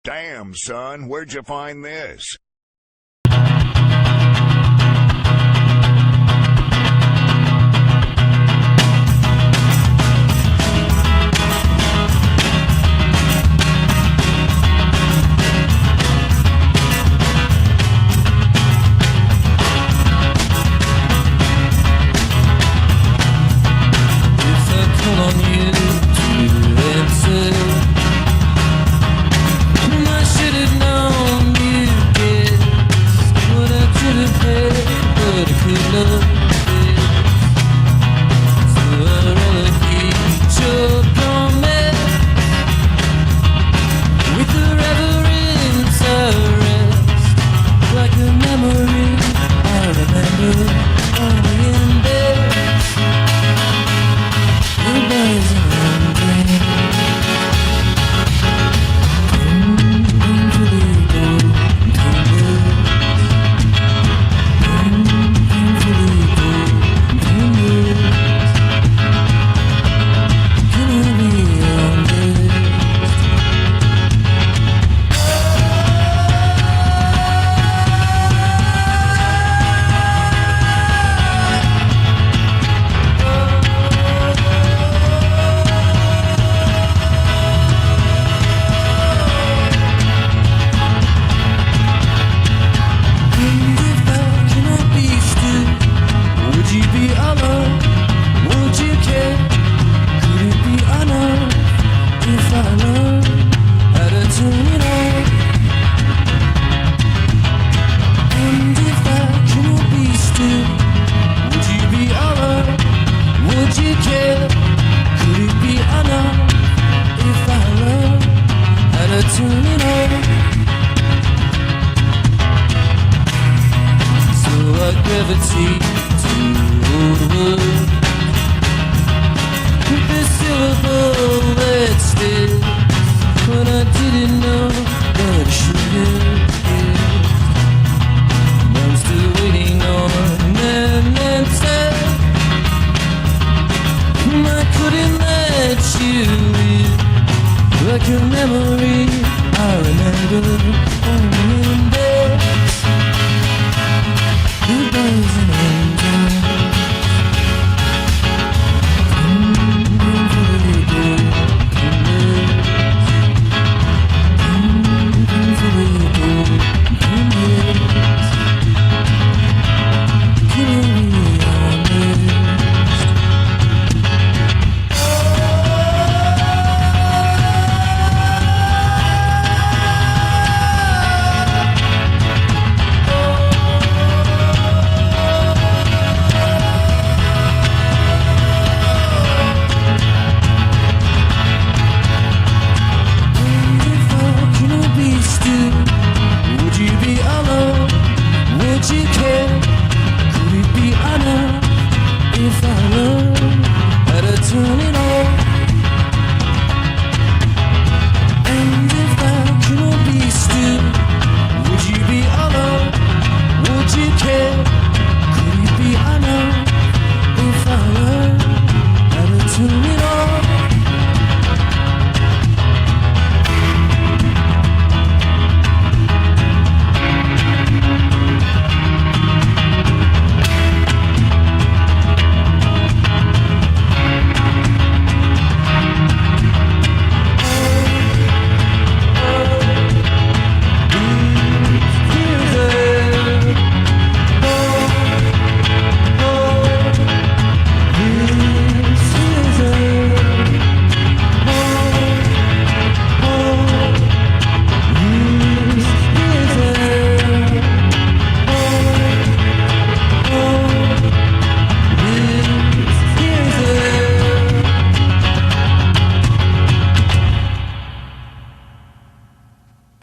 Damn, son, where'd you find this?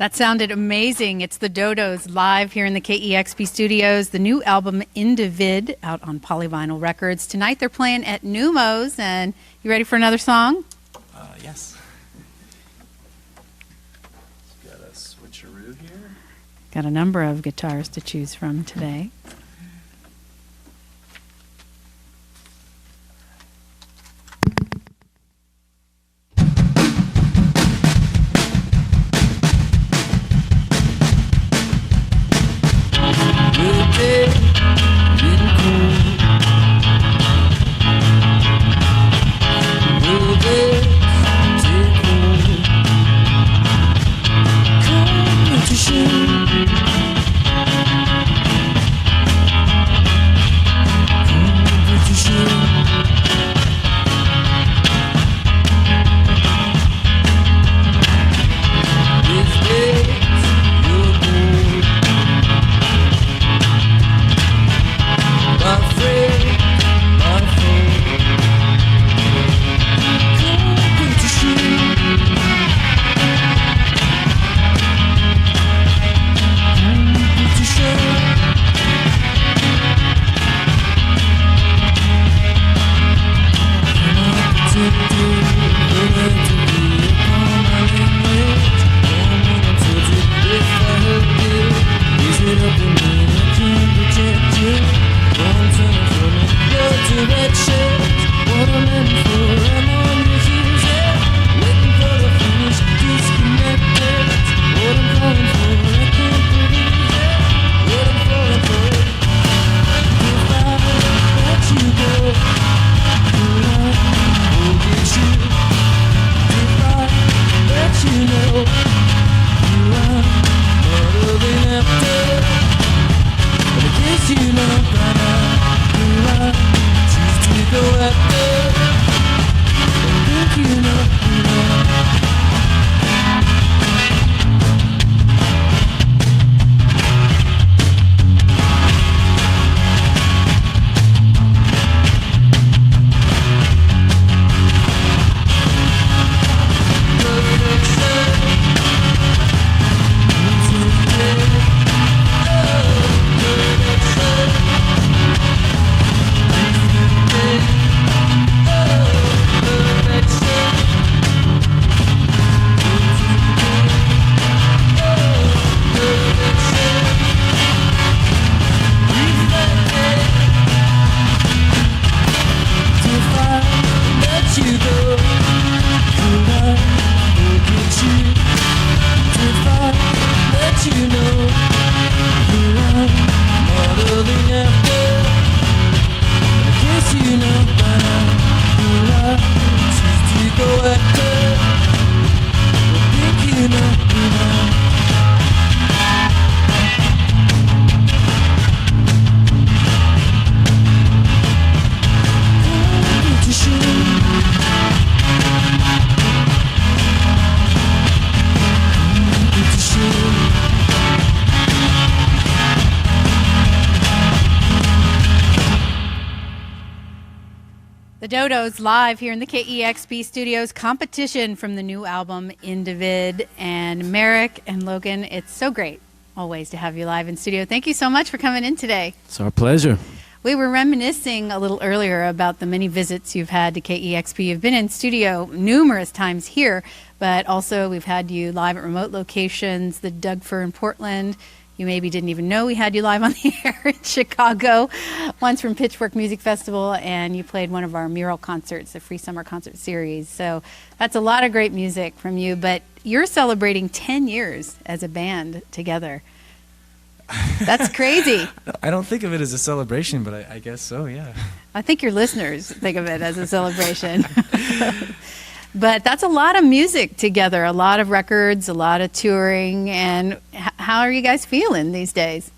That sounded amazing. It's the Dodos live here in the KEXP studios. The new album Individ out on Polyvinyl Records. Tonight they're playing at Neumos. And you ready for another song? Yes. Got a switcheroo here. Got a number of guitars to choose from today. The Dodos live here in the KEXP studios, competition from the new album Individ. And Merrick and Logan, it's so great always to have you live in studio. Thank you so much for coming in today. It's our pleasure. We were reminiscing a little earlier about the many visits you've had to KEXP. You've been in studio numerous times here, but also we've had you live at remote locations, the Doug Fir in Portland. You maybe didn't even know we had you live on the air in Chicago, once from Pitchfork Music Festival, and you played one of our mural concerts, the Free Summer Concert Series. So that's a lot of great music from you, but you're celebrating 10 years as a band together. That's crazy. I don't think of it as a celebration, but I guess so, yeah. I think your listeners think of it as a celebration. But that's a lot of music together, a lot of records, a lot of touring. And how are you guys feeling these days?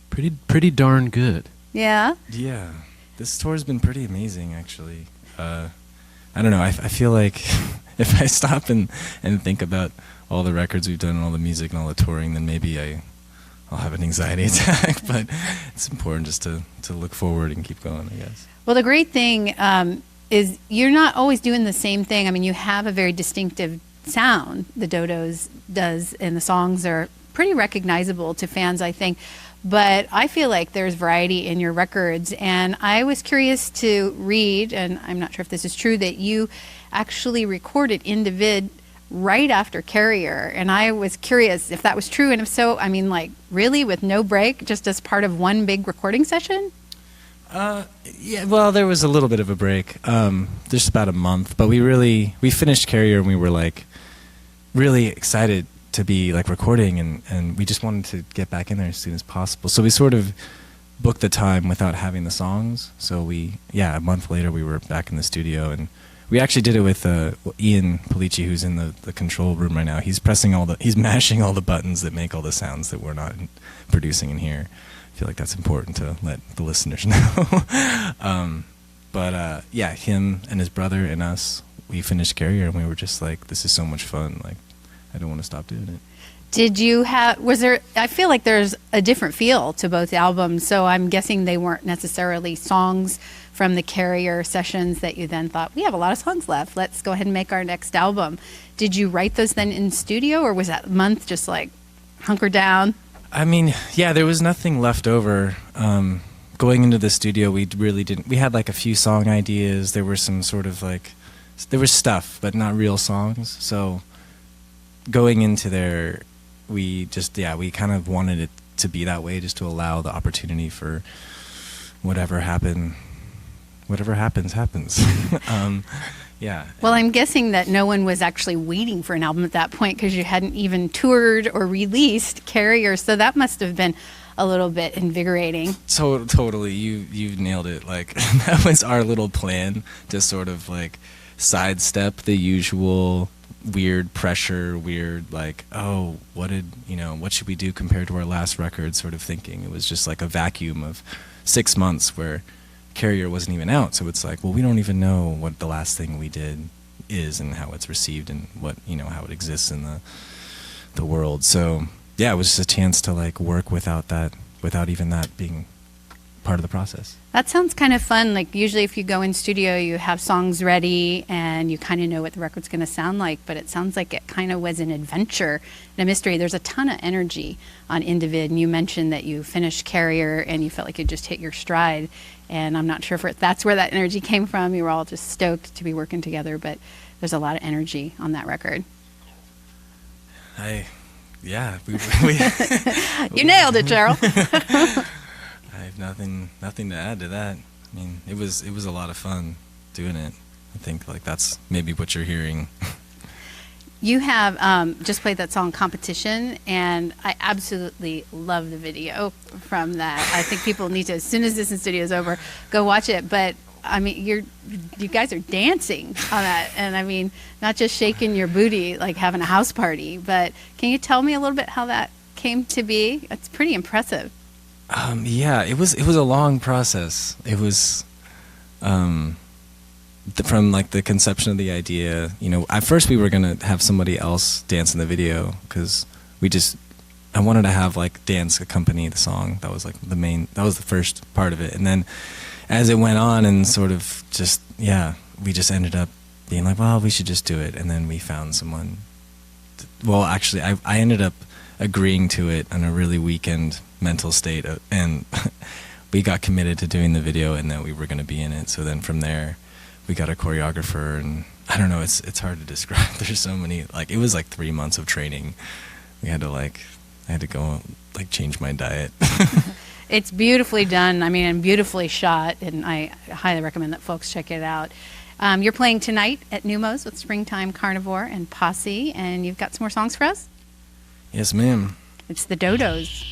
Pretty darn good. Yeah? Yeah. This tour's been pretty amazing, actually. I don't know. I feel like if I stop and think about all the records we've done and all the music and all the touring, then maybe I'll have an anxiety attack. But it's important just to look forward and keep going, I guess. Well, the great thing is you're not always doing the same thing. I mean, you have a very distinctive sound, the Dodos does, and the songs are pretty recognizable to fans, I think. But I feel like there's variety in your records, and I was curious to read, and I'm not sure if this is true, that you actually recorded Individ right after Carrier, and I was curious if that was true, and if so, I mean, like, really, with no break, just as part of one big recording session? Yeah, well, there was a little bit of a break, just about a month, but we finished Carrier and we were like really excited to be like recording, and we just wanted to get back in there as soon as possible. So we sort of booked the time without having the songs. So a month later we were back in the studio, and we actually did it with Ian Polici, who's in the control room right now. He's mashing all the buttons that make all the sounds that we're not producing in here. I feel like that's important to let the listeners know. But him and his brother and us, we finished Carrier, and we were just like, this is so much fun. Like, I don't want to stop doing it. I feel like there's a different feel to both albums, so I'm guessing they weren't necessarily songs from the Carrier sessions that you then thought, we have a lot of songs left, let's go ahead and make our next album. Did you write those then in studio, or was that month just like hunker down? I mean, yeah, there was nothing left over. Going into the studio, we really didn't. We had like a few song ideas. There were some sort of like, there was stuff, but not real songs. So going into there, we kind of wanted it to be that way, just to allow the opportunity for whatever happens. Yeah. Well, I'm guessing that no one was actually waiting for an album at that point because you hadn't even toured or released Carrier, so that must have been a little bit invigorating. Totally. You nailed it. Like, that was our little plan to sort of like sidestep the usual weird pressure, like, oh, what should we do compared to our last record sort of thinking. It was just like a vacuum of 6 months where Carrier wasn't even out, so it's like, well, we don't even know what the last thing we did is and how it's received and what, how it exists in the world. So yeah, it was just a chance to like work without even that being part of the process. That sounds kind of fun. Like, usually if you go in studio, you have songs ready and you kind of know what the record's going to sound like, but it sounds like it kind of was an adventure and a mystery. There's a ton of energy on Individ, and you mentioned that you finished Carrier and you felt like you just hit your stride, and I'm not sure if that's where that energy came from. You were all just stoked to be working together, but there's a lot of energy on that record. We You nailed it, Cheryl. I have nothing to add to that. I mean, it was a lot of fun doing it. I think like that's maybe what you're hearing. You have just played that song Competition, and I absolutely love the video from that. I think people need to, as soon as this in studio is over, go watch it. But I mean, you guys are dancing on that, and I mean, not just shaking your booty like having a house party, but can you tell me a little bit how that came to be? It's pretty impressive. Yeah, it was a long process. It was from like the conception of the idea. At first we were gonna have somebody else dance in the video because I wanted to have like dance accompany the song. That was like that was the first part of it, and then as it went on and sort of just, we just ended up being like, well, we should just do it. And then we found someone. Well, actually, I ended up agreeing to it on a really weekend mental state. And we got committed to doing the video and that we were going to be in it. So then from there, we got a choreographer. And I don't know, it's hard to describe. There's so many, like, it was like 3 months of training. We had to I had to go change my diet. It's beautifully done, and beautifully shot, and I highly recommend that folks check it out. You're playing tonight at Numos with Springtime Carnivore and Posse, and you've got some more songs for us? Yes, ma'am. It's the Dodos.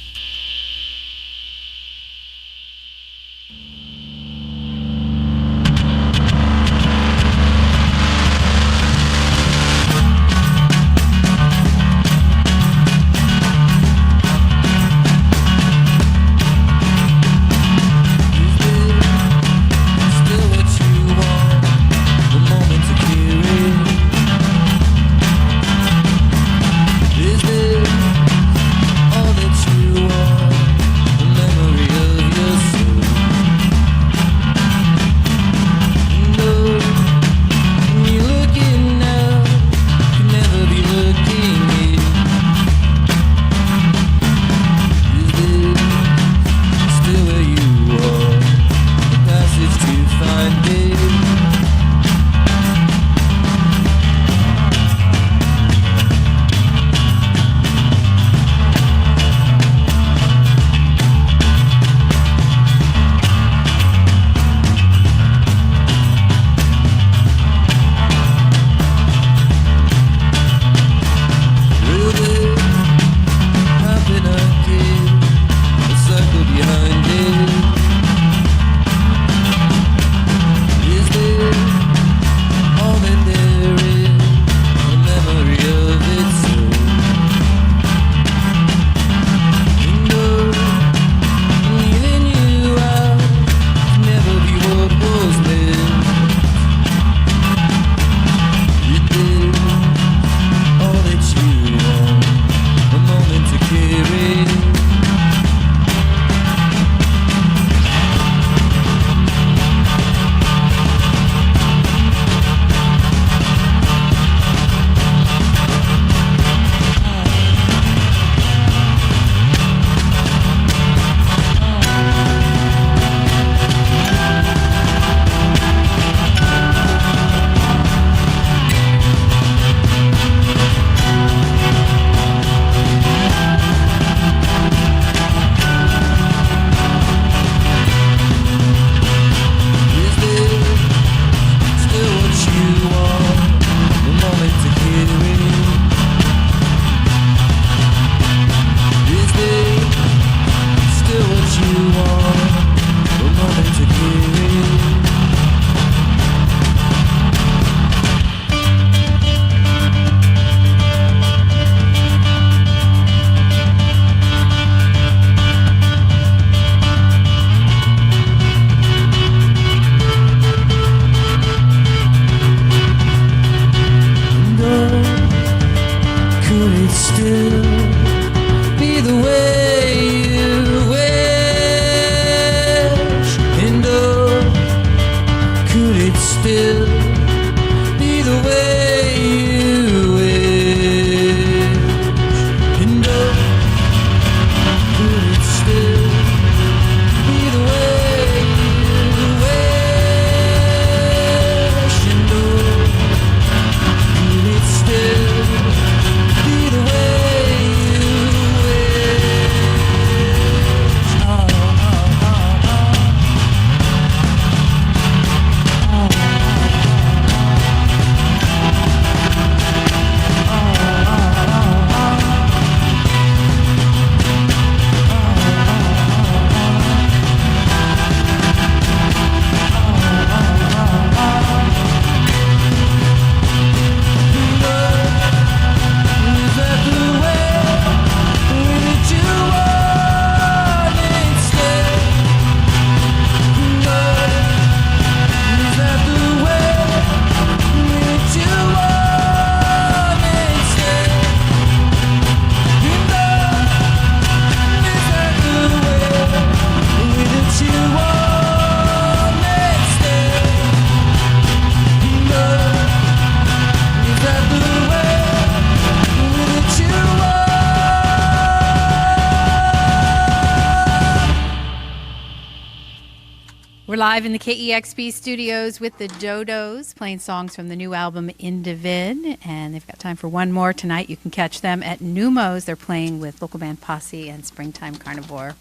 We're live in the KEXP studios with the Dodos, playing songs from the new album Individ, and they've got time for one more tonight. You can catch them at Numos. They're playing with local band Posse and Springtime Carnivore.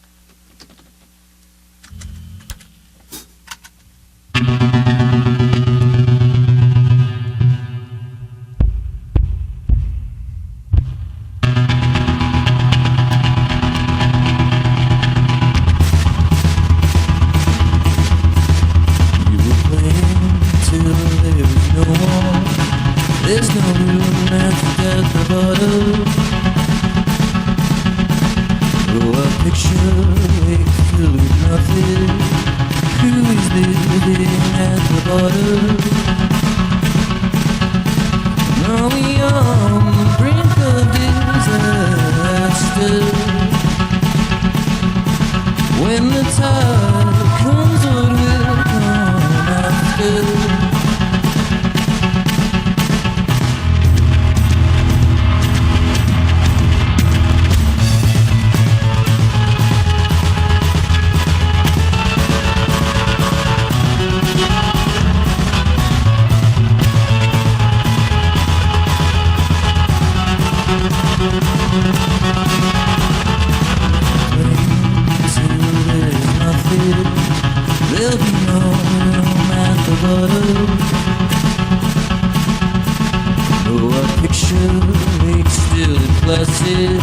There's no room left at the bottom. Oh, a picture wakes filled with nothing. Who is living at the bottom? Are we on the brink of disaster? When the tide comes, what will come after? There'll be no room at the bottom. Oh, a picture wakes still and placid.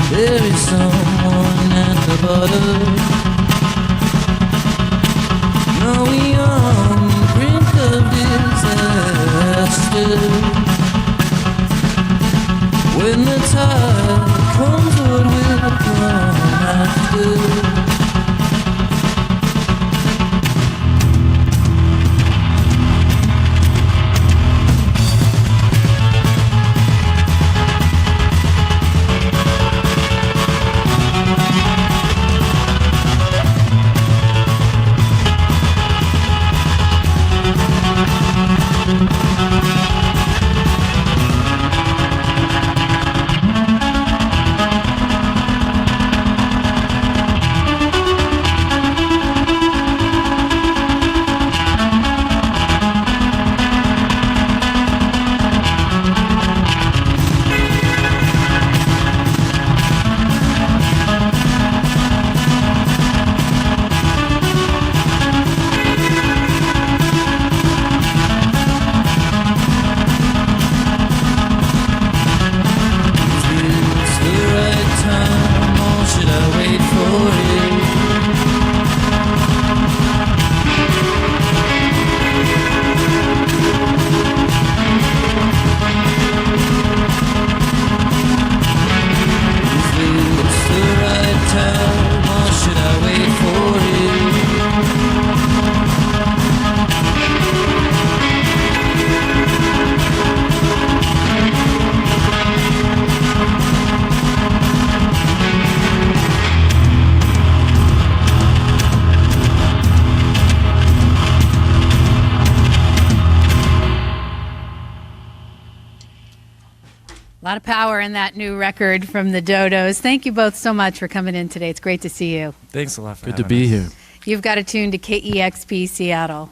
There is someone at the bottom. Are we on the brink of disaster? When the tide comes, what will come after? A lot of power in that new record from the Dodos. Thank you both so much for coming in today. It's great to see you. Thanks a lot for Good to having be us. here. You've got to tune to KEXP Seattle.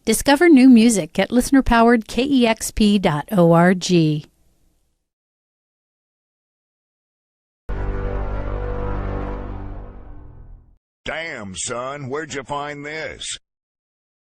Discover new music at listener-powered kexp.org. Damn, son, where'd you find this?